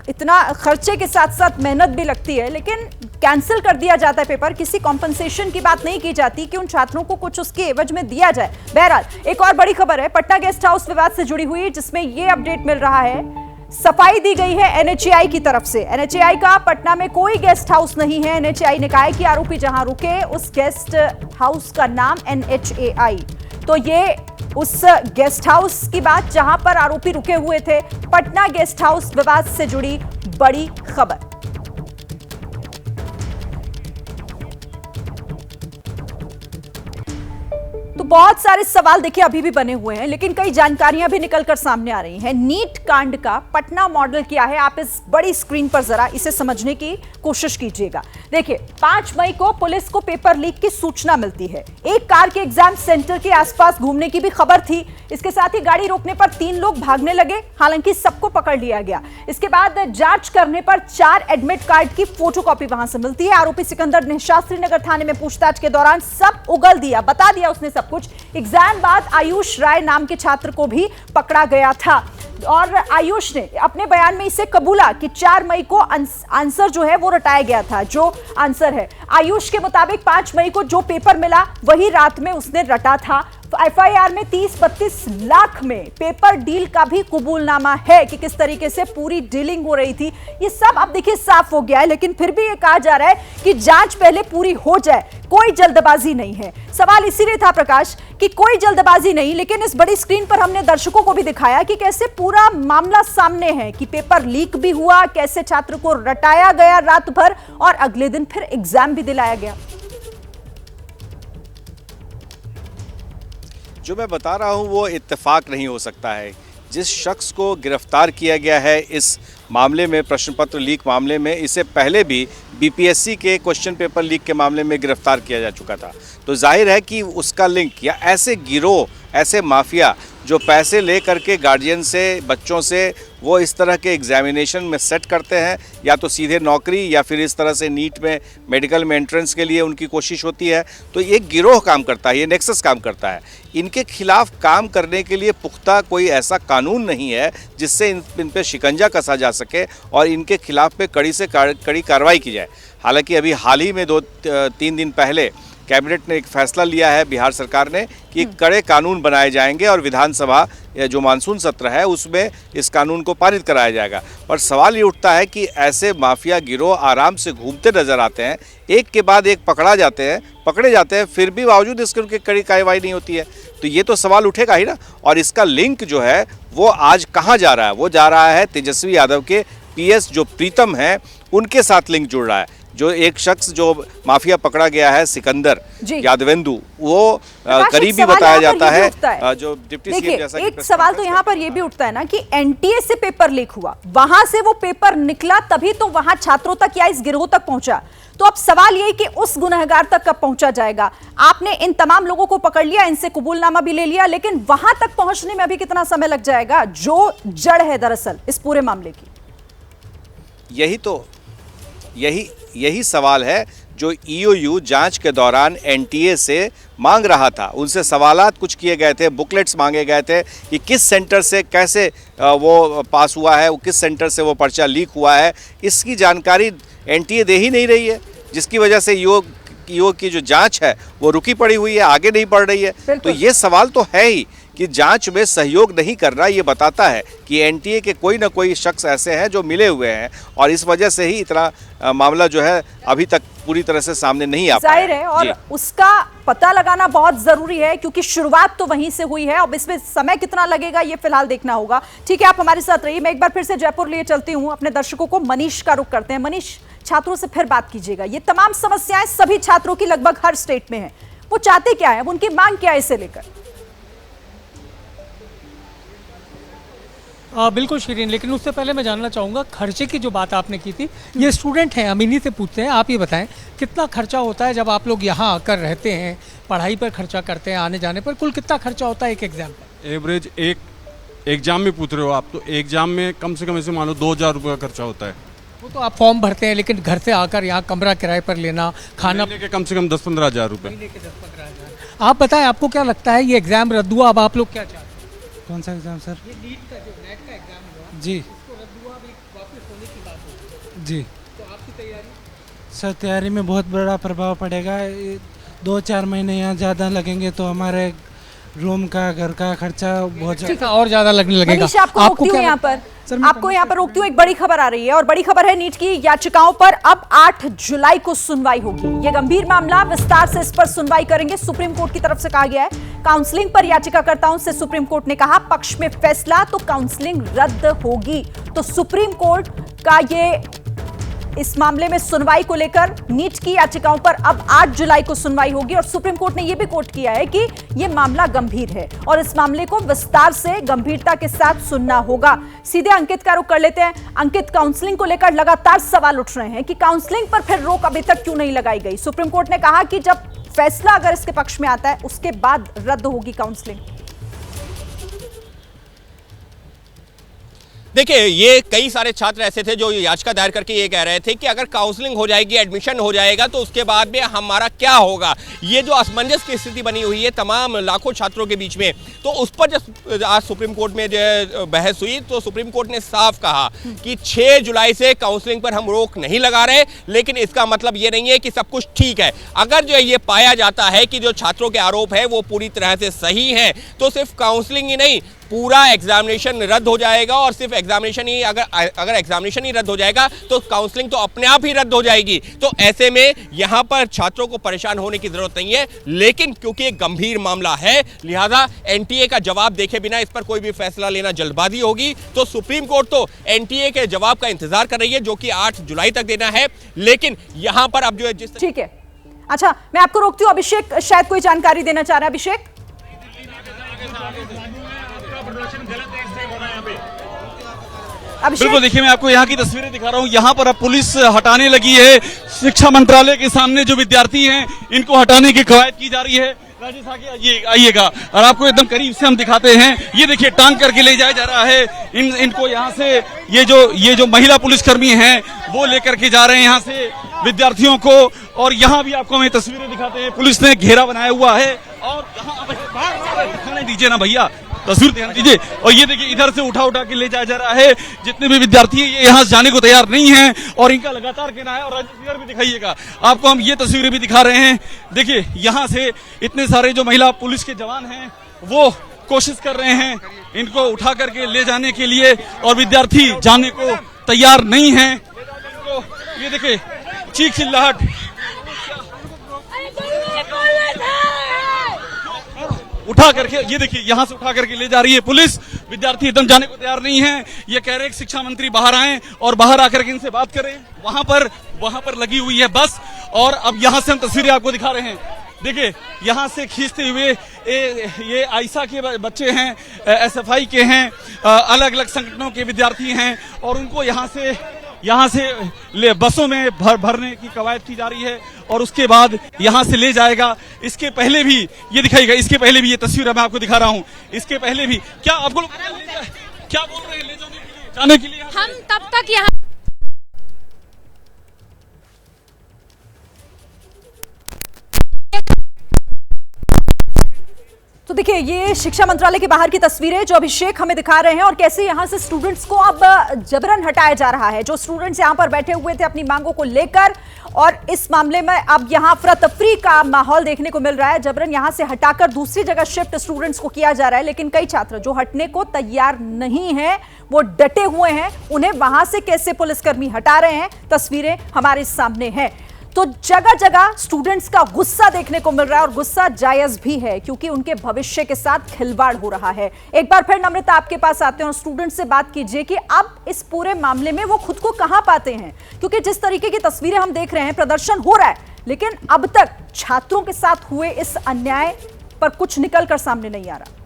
इतना खर्चे के साथ साथ मेहनत भी लगती है, लेकिन कैंसिल कर दिया जाता है पेपर, किसी कॉम्पनसेशन की बात नहीं की जाती कि उन छात्रों को कुछ उसके एवज में दिया जाए। बहरहाल, एक और बड़ी खबर है पटना गेस्ट हाउस विवाद से जुड़ी हुई, जिसमें यह अपडेट मिल रहा है, सफाई दी गई है एनएचएआई की तरफ से। एनएचएआई का पटना में कोई गेस्ट हाउस नहीं है। एनएचएआई ने कहा है कि आरोपी जहां रुके उस गेस्ट हाउस का नाम एनएचएआई, तो ये उस गेस्ट हाउस की बात जहां पर आरोपी रुके हुए थे। पटना गेस्ट हाउस विवाद से जुड़ी बड़ी खबर। तो बहुत सारे सवाल देखिए अभी भी बने हुए हैं, लेकिन कई जानकारियां भी निकलकर सामने आ रही हैं। नीट कांड का पटना मॉडल क्या है, आप इस बड़ी स्क्रीन पर जरा इसे समझने की कोशिश कीजिएगा। देखिए, 5 मई को पुलिस को पेपर लीक की सूचना मिलती है। एक कार के एग्जाम सेंटर के आसपास घूमने की भी खबर थी। इसके साथ ही गाड़ी रोकने पर 3 लोग भागने लगे, हालांकि सबको पकड़ लिया गया। इसके बाद जांच करने पर 4 एडमिट कार्ड की फोटोकॉपी वहां से मिलती है। आरोपी सिकंदर ने शास्त्री नगर थाने में पूछताछ के दौरान सब उगल दिया, बता दिया उसने सब कुछ। एग्जाम बाद आयुष राय नाम के छात्र को भी पकड़ा गया था, और आयुष ने अपने बयान में इसे कबूला कि 4 मई को आंसर जो है वो रटाया गया था। जो आंसर है, आयुष के मुताबिक 5 मई को जो पेपर मिला वही रात में उसने रटा था। एफआईआर में 30-32 लाख में पेपर डील का भी कबूलनामा है कि किस तरीके से पूरी डीलिंग हो रही थी। ये सब अब देखिए साफ हो गया है, लेकिन फिर भी ये कहा जा रहा है कि जांच पहले पूरी हो जाए, कोई जल्दबाजी नहीं है। सवाल इसीलिए था प्रकाश कि कोई जल्दबाजी नहीं, लेकिन इस बड़ी स्क्रीन पर हमने दर्शकों को भी दिखाया कि कैसे पूरा मामला सामने है, कि पेपर लीक भी हुआ, कैसे छात्र को रटाया गया रात भर और अगले दिन फिर एग्जाम भी दिलाया गया। जो मैं बता रहा हूं वो इत्तेफाक नहीं हो सकता है। जिस शख्स को गिरफ्तार किया गया है इस मामले में, प्रश्न पत्र लीक मामले में, इसे पहले भी बीपीएससी के क्वेश्चन पेपर लीक के मामले में गिरफ्तार किया जा चुका था। तो जाहिर है कि उसका लिंक या ऐसे गिरोह, ऐसे माफिया जो पैसे ले करके गार्जियन से, बच्चों से वो इस तरह के एग्जामिनेशन में सेट करते हैं, या तो सीधे नौकरी या फिर इस तरह से नीट में, मेडिकल में एंट्रेंस के लिए उनकी कोशिश होती है। तो ये गिरोह काम करता है, ये नेक्सस काम करता है। इनके खिलाफ काम करने के लिए पुख्ता कोई ऐसा कानून नहीं है जिससे इन पे शिकंजा कसा जा सके और इनके खिलाफ पे कड़ी से कड़ी कार्रवाई की जाए। हालांकि अभी हाल ही में 2-3 दिन पहले कैबिनेट ने एक फैसला लिया है, बिहार सरकार ने, कि कड़े कानून बनाए जाएंगे और विधानसभा जो मानसून सत्र है उसमें इस कानून को पारित कराया जाएगा। पर सवाल ये उठता है कि ऐसे माफिया गिरोह आराम से घूमते नजर आते हैं, एक के बाद एक पकड़े जाते हैं, फिर भी बावजूद इसके उनकी कड़ी कार्रवाई नहीं होती है। तो ये तो सवाल उठेगा ही ना। और इसका लिंक जो है वो आज कहाँ जा रहा है? वो जा रहा है तेजस्वी यादव के पीएस जो प्रीतम है उनके साथ लिंक जुड़ रहा है। जो एक शख्स जो माफिया पकड़ा गया है, सिकंदर यादवेंदु, वो करीबी बताया जाता है जो डिप्टी सीएम जैसा। एक सवाल तो यहाँ पर यह भी उठता है ना कि एनटीए से पेपर लीक हुआ, वहां से वो पेपर निकला, तभी तो वहां छात्रों तक या इस गिरोह तक पहुंचा। तो अब सवाल यही कि उस गुनहगार तक कब पहुंचा जाएगा? आपने इन तमाम लोगों को पकड़ लिया, इनसे कबूलनामा भी ले लिया, लेकिन वहां तक पहुंचने में अभी कितना समय लग जाएगा? जो जड़ है दरअसल इस पूरे मामले की, यही सवाल है जो ईओयू जांच के दौरान एनटीए से मांग रहा था। उनसे सवालात कुछ किए गए थे, बुकलेट्स मांगे गए थे कि किस सेंटर से कैसे वो पास हुआ है, किस सेंटर से वो पर्चा लीक हुआ है, इसकी जानकारी एनटीए दे ही नहीं रही है, जिसकी वजह से ईओ की जो जांच है वो रुकी पड़ी हुई है, आगे नहीं बढ़ रही है। तो ये सवाल तो है ही कि जांच में सहयोग नहीं कर रहा। ये बताता है कि एनटीए के कोई ना कोई शख्स ऐसे हैं जो मिले हुए हैं और इस वजह से ही इतना मामला जो है अभी तक पूरी तरह से सामने नहीं आ पाया। जाहिर है और उसका पता लगाना बहुत जरूरी है, क्योंकि शुरुआत तो वहीं से हुई है। अब इसमें समय कितना लगेगा ये फिलहाल देखना होगा। ठीक है, आप हमारे साथ रहिए। मैं एक बार फिर से जयपुर लिए चलती हूँ, अपने दर्शकों को मनीष का रुख करते हैं। मनीष, छात्रों से फिर बात कीजिएगा। ये तमाम समस्याएं सभी छात्रों की लगभग हर स्टेट में है, वो चाहते क्या है, उनकी मांग क्या है इसे लेकर? बिल्कुल शिरीन, लेकिन उससे पहले मैं जानना चाहूँगा खर्चे की जो बात आपने की थी, ये स्टूडेंट हैं, हम इन्हीं से पूछते हैं। आप ये बताएं कितना खर्चा होता है जब आप लोग यहाँ आकर रहते हैं, पढ़ाई पर खर्चा करते हैं, आने जाने पर, कुल कितना खर्चा होता है एक एग्जाम पर? एवरेज एक एग्जाम में पूछ रहे हो आप, तो एग्जाम में कम से कम ऐसे मानो 2000 रुपये का खर्चा होता है। वो तो आप फॉर्म भरते हैं, लेकिन घर से आकर यहाँ कमरा किराए पर लेना, खाना के कम से कम 10-15 हज़ार रुपये। आप बताएं, आपको क्या लगता है ये एग्जाम रद्द हुआ, अब आप लोग क्या चाहते हैं? कौन सा एग्जाम सर? ये नीट का जो नेट का एग्जाम हुआ जी, इसको रद्द हुआ, अभी वापस होने की बात हो जी। तो आपकी तैयारी? सर तैयारी में बहुत बड़ा प्रभाव पड़ेगा। 2-4 महीने यहाँ ज़्यादा लगेंगे तो हमारे रूम का, घर का खर्चा बहुत ज़्यादा और ज़्यादा लगने लगेगा। आपको यहाँ पर रोकती हूँ, एक बड़ी खबर आ रही है और बड़ी खबर है नीट की याचिकाओं पर अब 8 जुलाई को सुनवाई होगी। ये गंभीर मामला, विस्तार से इस पर सुनवाई करेंगे। सुप्रीम कोर्ट की तरफ से कहा गया है काउंसलिंग पर याचिकाकर्ताओं से सुप्रीम कोर्ट ने कहा पक्ष में फैसला तो काउंसलिंग रद्द होगी। तो सुप्रीम कोर्ट का ये इस मामले में सुनवाई को लेकर नीट की याचिकाओं पर अब 8 जुलाई को सुनवाई होगी और सुप्रीम कोर्ट ने यह भी कोट किया है कि यह मामला गंभीर है और इस मामले को विस्तार से, गंभीरता के साथ सुनना होगा। सीधे अंकित का रुख कर लेते हैं। अंकित, काउंसलिंग को लेकर लगातार सवाल उठ रहे हैं कि काउंसलिंग पर फिर रोक अभी तक क्यों नहीं लगाई गई? सुप्रीम कोर्ट ने कहा कि जब फैसला अगर इसके पक्ष में आता है उसके बाद रद्द होगी काउंसलिंग। देखिए, ये कई सारे छात्र ऐसे थे जो याचिका दायर करके ये कह रहे थे कि अगर काउंसलिंग हो जाएगी, एडमिशन हो जाएगा तो उसके बाद में हमारा क्या होगा। ये जो असमंजस की स्थिति बनी हुई है तमाम लाखों छात्रों के बीच में, तो उस पर जब आज सुप्रीम कोर्ट में जो बहस हुई तो सुप्रीम कोर्ट ने साफ कहा कि 6 जुलाई से काउंसलिंग पर हम रोक नहीं लगा रहे, लेकिन इसका मतलब ये नहीं है कि सब कुछ ठीक है। अगर जो ये पाया जाता है कि जो छात्रों के आरोप है वो पूरी तरह से सही है तो सिर्फ काउंसलिंग ही नहीं, पूरा एग्जामिनेशन रद्द हो जाएगा। और सिर्फ एग्जामिनेशन ही अगर एग्जामिनेशन ही रद्द हो जाएगा तो काउंसलिंग तो अपने आप ही रद्द हो जाएगी। तो ऐसे में यहाँ पर छात्रों को परेशान होने की जरूरत नहीं है, लेकिन क्योंकि एक गंभीर मामला है लिहाजा एनटीए का जवाब देखे बिना इस पर कोई भी फैसला लेना जल्दबाजी होगी। तो सुप्रीम कोर्ट तो एनटीए के जवाब का इंतजार कर रही है जो कि 8 जुलाई तक देना है, लेकिन यहाँ पर अब जो है जिस ठीक है। अच्छा, मैं आपको रोकती हूँ। अभिषेक शायद कोई जानकारी देना चाह रहा है। अभिषेक, बिल्कुल, देखिए मैं आपको यहाँ की तस्वीरें दिखा रहा हूँ। यहाँ पर अब पुलिस हटाने लगी है। शिक्षा मंत्रालय के सामने जो विद्यार्थी हैं इनको हटाने की कवायद की जा रही है। राजेश आगे आइएगा और आपको एकदम करीब से हम दिखाते हैं। ये देखिए टांग करके ले जाया जा रहा है इनको यहाँ से। ये जो महिला पुलिसकर्मी हैं वो लेकर के जा रहे हैं यहाँ से विद्यार्थियों को। और यहाँ भी आपको हम तस्वीरें दिखाते हैं, पुलिस ने घेरा बनाया हुआ है। और दिखाने दीजिए ना भैया, तस्वीर दिखाने दीजिए। और ये देखिए इधर से उठा के ले जाया जा रहा है। जितने भी विद्यार्थी हैं ये यहाँ से जाने को तैयार नहीं हैं और इनका लगातार कहना है। और राजेश भी दिखाइएगा, आपको हम ये तस्वीरें भी दिखा रहे हैं। देखिए यहाँ से इतने सारे जो महिला पुलिस के जवान हैं वो कोशिश कर रहे हैं इनको उठा करके ले जाने के लिए, और विद्यार्थी जाने को तैयार नहीं है। ये देखिए चीख चिल्लाहट, उठा करके ये देखिए यहाँ से उठा करके ले जा रही है पुलिस। विद्यार्थी एकदम जाने को तैयार नहीं है। ये कह रहे हैं शिक्षा मंत्री बाहर आए और बाहर आकर के इनसे बात करें। वहां पर लगी हुई है बस। और अब यहाँ से हम तस्वीरें आपको दिखा रहे हैं। देखिए यहाँ से खींचते हुए ये आयशा के बच्चे हैं, एसएफआई के हैं, अलग अलग संगठनों के विद्यार्थी हैं और उनको यहाँ से बसों में भरने की कवायद की जा रही है और उसके बाद यहाँ से ले जाएगा। इसके पहले भी ये दिखाएगा, इसके पहले भी ये तस्वीर मैं आपको दिखा रहा हूँ। इसके पहले भी क्या आपको क्या बोल रहे हैं ले जाने के लिए हम तब तक यहाँ तो देखिए ये शिक्षा मंत्रालय के बाहर की तस्वीरें जो अभिषेक हमें दिखा रहे हैं और कैसे यहां से स्टूडेंट्स को अब जबरन हटाया जा रहा है। जो स्टूडेंट्स यहां पर बैठे हुए थे अपनी मांगों को लेकर, और इस मामले में अब यहां अफरा तफरी का माहौल देखने को मिल रहा है। जबरन यहां से हटाकर दूसरी जगह शिफ्ट स्टूडेंट्स को किया जा रहा है, लेकिन कई छात्र जो हटने को तैयार नहीं है वो डटे हुए हैं। उन्हें वहां से कैसे पुलिसकर्मी हटा रहे हैं, तस्वीरें हमारे सामने हैं। तो जगह जगह स्टूडेंट्स का गुस्सा देखने को मिल रहा है और गुस्सा जायज भी है क्योंकि उनके भविष्य के साथ खिलवाड़ हो रहा है। एक बार फिर नम्रता आपके पास आते हैं और स्टूडेंट से बात कीजिए कि अब इस पूरे मामले में वो खुद को कहां पाते हैं, क्योंकि जिस तरीके की तस्वीरें हम देख रहे हैं, प्रदर्शन हो रहा है लेकिन अब तक छात्रों के साथ हुए इस अन्याय पर कुछ निकलकर सामने नहीं आ रहा।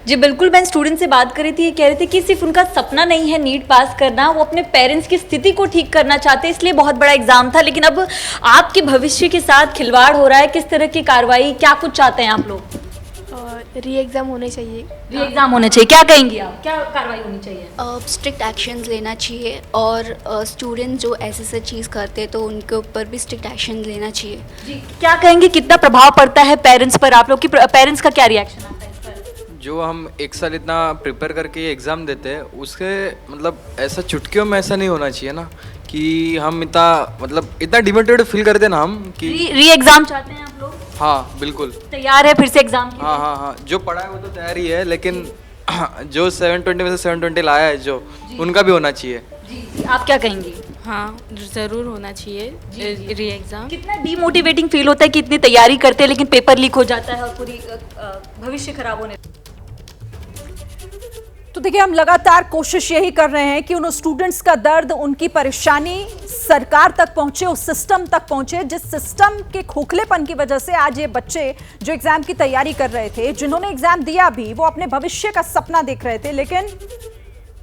जी बिल्कुल, मैं स्टूडेंट से बात कर रही थी, ये कह रहे थे कि सिर्फ उनका सपना नहीं है नीट पास करना, वो अपने पेरेंट्स की स्थिति को ठीक करना चाहते हैं, इसलिए बहुत बड़ा एग्जाम था। लेकिन अब आपके भविष्य के साथ खिलवाड़ हो रहा है, किस तरह की कार्रवाई, क्या कुछ चाहते हैं आप लोग? री एग्ज़ाम होने चाहिए। री एग्ज़ाम होने चाहिए, क्या कहेंगी आप, क्या कार्रवाई होनी चाहिए? स्ट्रिक्ट एक्शंस लेना चाहिए और स्टूडेंट जो ऐसे चीज़ करते हैं तो उनके ऊपर भी स्ट्रिक्ट एक्शन लेना चाहिए। जी क्या कहेंगे, कितना प्रभाव पड़ता है पेरेंट्स पर? आप लोग की पेरेंट्स का क्या रिएक्शन आता है? जो हम एक साल इतना प्रिपेयर करके ये एग्ज़ाम देते हैं उसके मतलब ऐसा चुटकियों में ऐसा नहीं होना चाहिए ना कि हम इतना डिमोटिवेटेड फील करते ना हम कि री एग्ज़ाम चाहते हैं आप लोग? हाँ बिल्कुल तैयार है फिर से एग्ज़ाम के? हाँ, जो पढ़ा है वो तो तैयार ही है, लेकिन जो 720 में से 720 लाया है जो उनका भी होना चाहिए। जी आप क्या कहेंगी? हाँ ज़रूर होना चाहिए री एग्ज़ाम। कितना डीमोटिवेटिंग फील होता है कि इतनी तैयारी करते हैं लेकिन पेपर लीक हो जाता है और पूरी भविष्य खराब होने। तो देखिए हम लगातार कोशिश यही कर रहे हैं कि उन स्टूडेंट्स का दर्द, उनकी परेशानी सरकार तक पहुंचे, उस सिस्टम तक पहुंचे जिस सिस्टम के खोखलेपन की वजह से आज ये बच्चे जो एग्जाम की तैयारी कर रहे थे, जिन्होंने एग्जाम दिया भी, वो अपने भविष्य का सपना देख रहे थे, लेकिन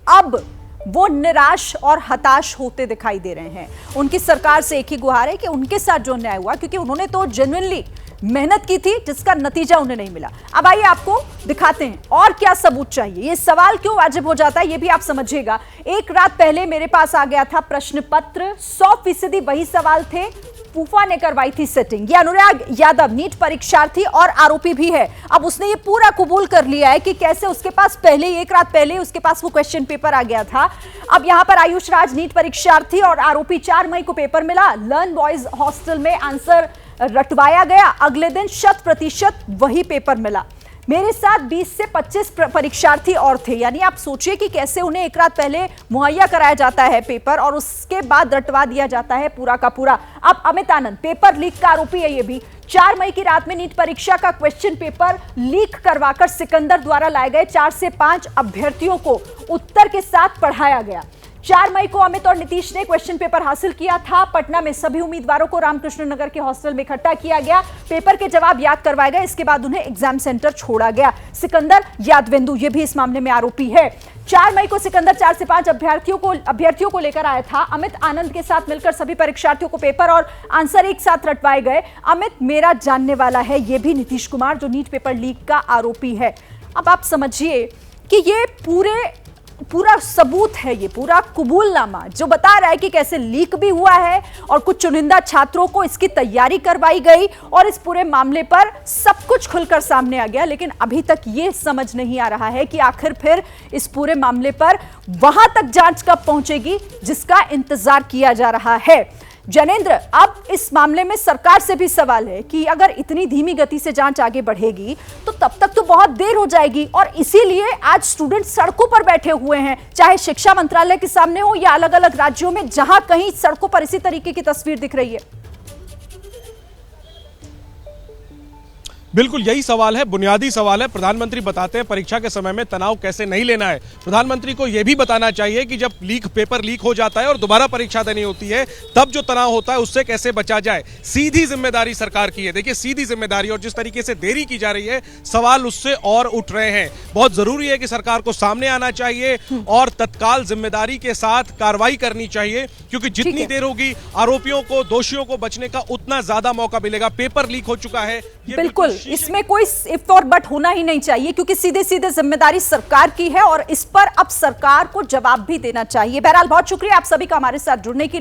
अब वो निराश और हताश होते दिखाई दे रहे हैं। उनकी सरकार से एक ही गुहार है कि उनके साथ जो अन्याय हुआ, क्योंकि उन्होंने तो जेन्युइनली मेहनत की थी जिसका नतीजा उन्हें नहीं मिला। अब आइए आपको दिखाते हैं और क्या सबूत चाहिए, ये सवाल क्यों वाजिब हो जाता है ये भी आप समझिएगा। एक रात पहले मेरे पास आ गया था प्रश्न पत्र, 100% वही सवाल थे, फूफा ने करवाई थी सेटिंग। ये अनुराग यादव नीट परीक्षार्थी और आरोपी भी है। अब उसने ये पूरा कबूल कर लिया है कि कैसे उसके पास पहले ही, एक रात पहले ही उसके पास वो क्वेश्चन पेपर आ गया था। अब यहां पर आयुष राज नीट परीक्षार्थी और आरोपी, 4 मई को पेपर मिला, लर्न बॉयज हॉस्टल में आंसर रटवाया गया, अगले दिन 100% वही पेपर मिला। मेरे साथ 20 से 25 परीक्षार्थी और थे, यानी आप सोचिए कि कैसे उन्हें एक रात पहले मुहैया कराया जाता है पेपर और उसके बाद रटवा दिया जाता है पूरा का पूरा। अब अमित आनंद पेपर लीक का आरोपी है। ये भी 4 मई की रात में नीट परीक्षा का क्वेश्चन पेपर लीक करवाकर सिकंदर द्वारा लाए गए 4 से 5 अभ्यर्थियों को उत्तर के साथ पढ़ाया गया। 4 मई को अमित और नीतीश ने क्वेश्चन पेपर हासिल किया था। पटना में सभी उम्मीदवारों को रामकृष्ण नगर के हॉस्टल में इकट्ठा किया गया, पेपर के जवाब याद करवाए गए, इसके बाद उन्हें एग्जाम सेंटर छोड़ा गया। सिकंदर यादवेंदु ये भी इस मामले में आरोपी है। 4 मई को सिकंदर 4 से 5 अभ्यर्थियों को लेकर आया था। अमित आनंद के साथ मिलकर सभी परीक्षार्थियों को पेपर और आंसर एक साथ रटवाए गए। अमित मेरा जानने वाला है, ये भी नीतीश कुमार जो नीट पेपर लीक का आरोपी है। अब आप समझिए कि ये पूरा सबूत है, ये पूरा कबूलनामा जो बता रहा है कि कैसे लीक भी हुआ है और कुछ चुनिंदा छात्रों को इसकी तैयारी करवाई गई और इस पूरे मामले पर सब कुछ खुलकर सामने आ गया। लेकिन अभी तक ये समझ नहीं आ रहा है कि आखिर फिर इस पूरे मामले पर वहां तक जांच कब पहुंचेगी जिसका इंतजार किया जा रहा है। जैनेंद्र, अब इस मामले में सरकार से भी सवाल है कि अगर इतनी धीमी गति से जांच आगे बढ़ेगी तो तब तक तो बहुत देर हो जाएगी और इसीलिए आज स्टूडेंट सड़कों पर बैठे हुए हैं, चाहे शिक्षा मंत्रालय के सामने हो या अलग अलग राज्यों में, जहां कहीं सड़कों पर इसी तरीके की तस्वीर दिख रही है। बिल्कुल यही सवाल है, बुनियादी सवाल है। प्रधानमंत्री बताते हैं परीक्षा के समय में तनाव कैसे नहीं लेना है। प्रधानमंत्री को यह भी बताना चाहिए कि जब पेपर लीक हो जाता है और दोबारा परीक्षा देनी होती है तब जो तनाव होता है उससे कैसे बचा जाए। सीधी जिम्मेदारी सरकार की है, देखिए सीधी जिम्मेदारी, और जिस तरीके से देरी की जा रही है सवाल उससे और उठ रहे हैं। बहुत जरूरी है कि सरकार को सामने आना चाहिए और तत्काल जिम्मेदारी के साथ कार्रवाई करनी चाहिए, क्योंकि जितनी देर होगी आरोपियों को, दोषियों को बचने का उतना ज्यादा मौका मिलेगा। पेपर लीक हो चुका है, बिल्कुल इसमें कोई इफ और बट होना ही नहीं चाहिए, क्योंकि सीधे सीधे जिम्मेदारी सरकार की है और इस पर अब सरकार को जवाब भी देना चाहिए। बहरहाल बहुत शुक्रिया आप सभी का हमारे साथ जुड़ने के लिए।